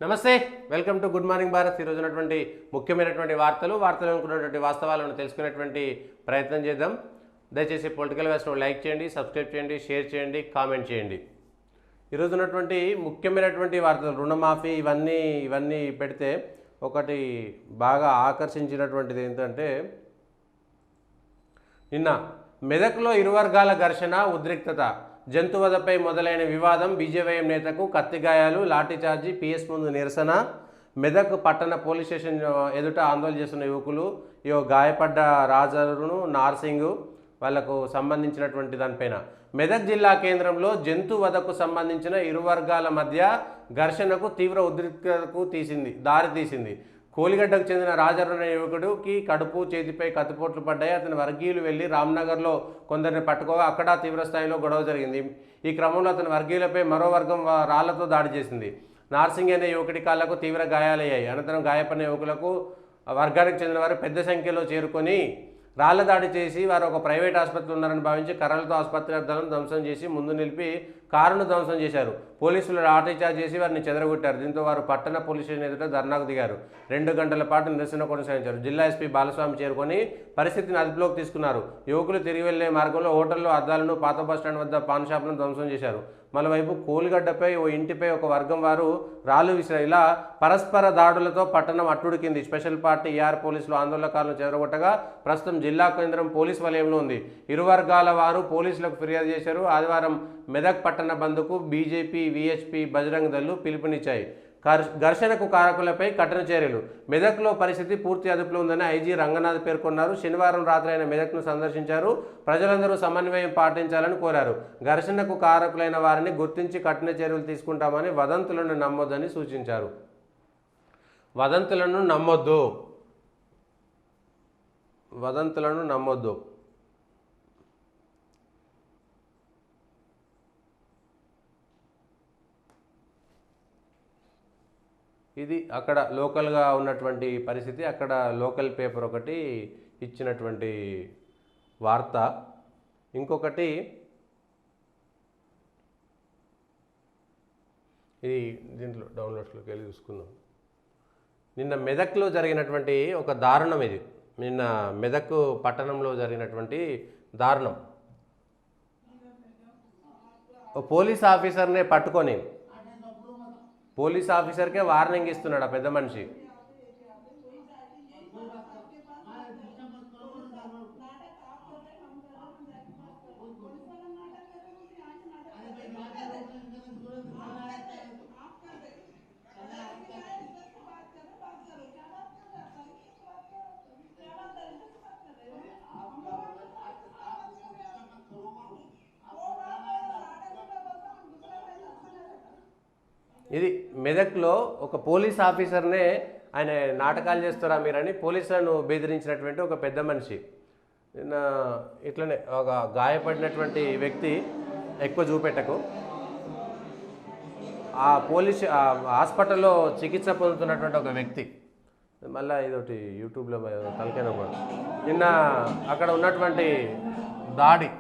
నమస్తే, welcome to good morning Bharat. ఈరోజు ఉన్నటువంటి ముఖ్యమైనటువంటి వార్తలు అనుకున్నటువంటి వాస్తవాలను తెలుసుకునేటువంటి ప్రయత్నం చేద్దాం. దయచేసి పొలిటికల్ వ్యాస్ను లైక్ చేయండి, సబ్స్క్రైబ్ చేయండి, షేర్ చేయండి, కామెంట్ చేయండి. ఈరోజు ఉన్నటువంటి ముఖ్యమైనటువంటి వార్తలు రుణమాఫీ ఇవన్నీ పెడితే ఒకటి బాగా ఆకర్షించినటువంటిది ఏంటంటే, నిన్న మెదక్లో ఇరు వర్గాల ఘర్షణ, ఉద్రిక్తత, జంతువధపై మొదలైన వివాదం, బీజేవైఎం నేతకు కత్తిగాయాలు, లాఠీచార్జీ, పిఎస్ ముందు నిరసన, మెదక్ పట్టణ పోలీస్ స్టేషన్ ఎదుట ఆందోళన చేస్తున్న యువకులు, గాయపడ్డ రాజరును నార్సింగ్ వాళ్లకు సంబంధించినటువంటి దానిపైన మెదక్ జిల్లా కేంద్రంలో జంతువధకు సంబంధించిన ఇరు వర్గాల మధ్య ఘర్షణకు తీవ్ర ఉద్రిక్తతకు దారితీసింది. కోలిగడ్డకు చెందిన రాజరు అనే యువకుడికి కడుపు, చేతిపై కత్తిపోట్లు పడ్డాయి. అతని వర్గీయులు వెళ్లి రామ్నగర్లో కొందరిని పట్టుకోగా అక్కడ తీవ్రస్థాయిలో గొడవ జరిగింది. ఈ క్రమంలో అతని వర్గీయులపై మరో వర్గం రాళ్లతో దాడి చేసింది. నార్సింగ్ అనే యువకుడి కాళ్లకు తీవ్ర గాయాలయ్యాయి. అనంతరం గాయపడిన యువకులకు వర్గానికి చెందిన వారు పెద్ద సంఖ్యలో చేరుకొని రాళ్ల దాడి చేసి వారు ఒక ప్రైవేట్ ఆసుపత్రిలో ఉన్నారని భావించి కర్రలతో ఆసుపత్రి అద్దాలను ధ్వంసం చేసి ముందు నిలిపి కారును ధ్వంసం చేశారు. పోలీసులు లాఠీచార్జ్ చేసి వారిని చెదరగొట్టారు. దీంతో వారు పట్టణ పోలీస్ స్టేషన్ ఎదుట ధర్నాకు దిగారు. 2 గంటల పాటు నిరసన కొనసాగించారు. జిల్లా ఎస్పీ బాలస్వామి చేరుకొని పరిస్థితిని అదుపులోకి తీసుకున్నారు. యువకులు తిరిగి వెళ్లే మార్గంలో హోటల్లో అద్దాలను, పాత బస్టాండ్ వద్ద పాన్ షాపులను ధ్వంసం చేశారు. మరోవైపు కోలిగడ్డపై ఓ ఇంటిపై ఒక వర్గం వారు రాళ్లు విసిరారు. ఇలా పరస్పర దాడులతో పట్టణం అట్టుడికింది. స్పెషల్ పార్టీ ఏఆర్ పోలీసులు ఆందోళనకారులను చెదరగొట్టగా ప్రస్తుతం జిల్లా కేంద్రం పోలీస్ వలయంలో ఉంది. ఇరు వర్గాల వారు పోలీసులకు ఫిర్యాదు చేశారు. ఆదివారం మెదక్ పట్టణ బంద్కు బీజేపీ, వీహెచ్పీ, బజరంగ్ దళ్లు పిలుపునిచ్చాయి. ఘర్షణకు కారకులపై కఠిన చర్యలు. మెదక్లో పరిస్థితి పూర్తి అదుపులో ఉందని ఐజీ రంగనాథ్ పేర్కొన్నారు. శనివారం రాత్రి ఆయన మెదక్ను సందర్శించారు. ప్రజలందరూ సమన్వయం పాటించాలని కోరారు. ఘర్షణకు కారకులైన వారిని గుర్తించి కఠిన చర్యలు తీసుకుంటామని వదంతులను నమ్మొద్దని సూచించారు. వదంతులను నమ్మొద్దు. ఇది అక్కడ లోకల్గా ఉన్నటువంటి పరిస్థితి. అక్కడ లోకల్ పేపర్ ఒకటి ఇచ్చినటువంటి వార్త. ఇంకొకటి ఇది దీంట్లో డౌన్లోడ్స్లోకి వెళ్ళి చూసుకుందాం. నిన్న మెదక్లో జరిగినటువంటి ఒక దారుణం ఇది. నిన్న మెదక్ పట్టణంలో జరిగినటువంటి దారుణం. పోలీస్ ఆఫీసర్నే పట్టుకొని పోలీస్ ఆఫీసర్కే వార్నింగ్ ఇస్తున్నాడు ఆ పెద్ద మనిషి. ఇది మెదక్లో ఒక పోలీస్ ఆఫీసర్నే ఆయన నాటకాలు చేస్తారా మీరని పోలీసులను బెదిరించినటువంటి ఒక పెద్ద మనిషి. నిన్న ఇట్లనే ఒక గాయపడినటువంటి వ్యక్తి, ఎక్కువ చూపెట్టకు, ఆ హాస్పిటల్లో చికిత్స పొందుతున్నటువంటి ఒక వ్యక్తి, మళ్ళీ ఇదొకటి యూట్యూబ్లో తలకైన నిన్న అక్కడ ఉన్నటువంటి దాడి